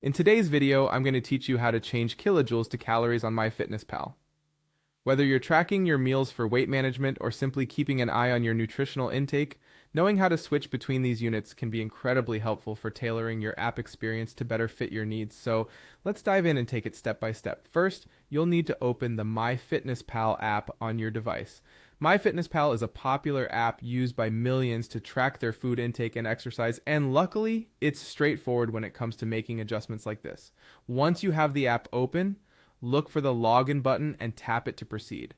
In today's video, I'm going to teach you how to change kilojoules to calories on MyFitnessPal. Whether you're tracking your meals for weight management or simply keeping an eye on your nutritional intake, knowing how to switch between these units can be incredibly helpful for tailoring your app experience to better fit your needs. So let's dive in and take it step by step. First, you'll need to open the MyFitnessPal app on your device. MyFitnessPal is a popular app used by millions to track their food intake and exercise, and luckily, it's straightforward when it comes to making adjustments like this. Once you have the app open, look for the login button and tap it to proceed.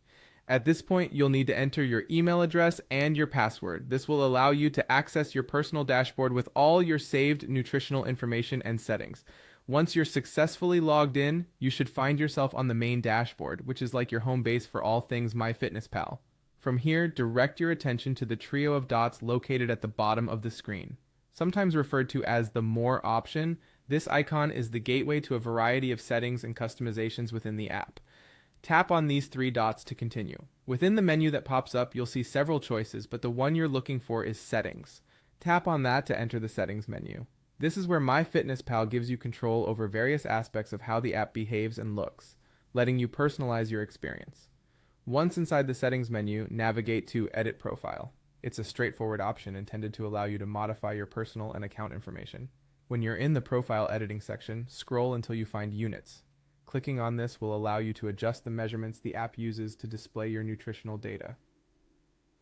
At this point, you'll need to enter your email address and your password. This will allow you to access your personal dashboard with all your saved nutritional information and settings. Once you're successfully logged in, you should find yourself on the main dashboard, which is like your home base for all things MyFitnessPal. From here, direct your attention to the trio of dots located at the bottom of the screen. Sometimes referred to as the More option, this icon is the gateway to a variety of settings and customizations within the app. Tap on these three dots to continue. Within the menu that pops up, you'll see several choices, but the one you're looking for is Settings. Tap on that to enter the Settings menu. This is where MyFitnessPal gives you control over various aspects of how the app behaves and looks, letting you personalize your experience. Once inside the Settings menu, navigate to Edit Profile. It's a straightforward option intended to allow you to modify your personal and account information. When you're in the Profile Editing section, scroll until you find Units. Clicking on this will allow you to adjust the measurements the app uses to display your nutritional data.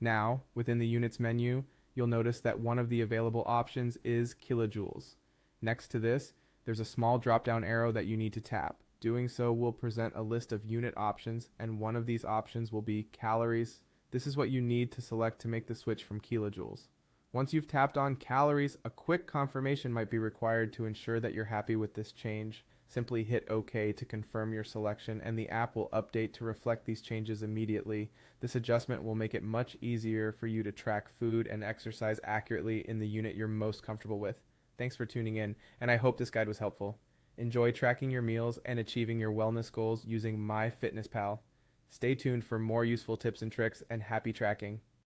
Now, within the Units menu, you'll notice that one of the available options is kilojoules. Next to this, there's a small drop-down arrow that you need to tap. Doing so will present a list of unit options, and one of these options will be calories. This is what you need to select to make the switch from kilojoules. Once you've tapped on calories, a quick confirmation might be required to ensure that you're happy with this change. Simply hit OK to confirm your selection, and the app will update to reflect these changes immediately. This adjustment will make it much easier for you to track food and exercise accurately in the unit you're most comfortable with. Thanks for tuning in, and I hope this guide was helpful. Enjoy tracking your meals and achieving your wellness goals using MyFitnessPal. Stay tuned for more useful tips and tricks, and happy tracking.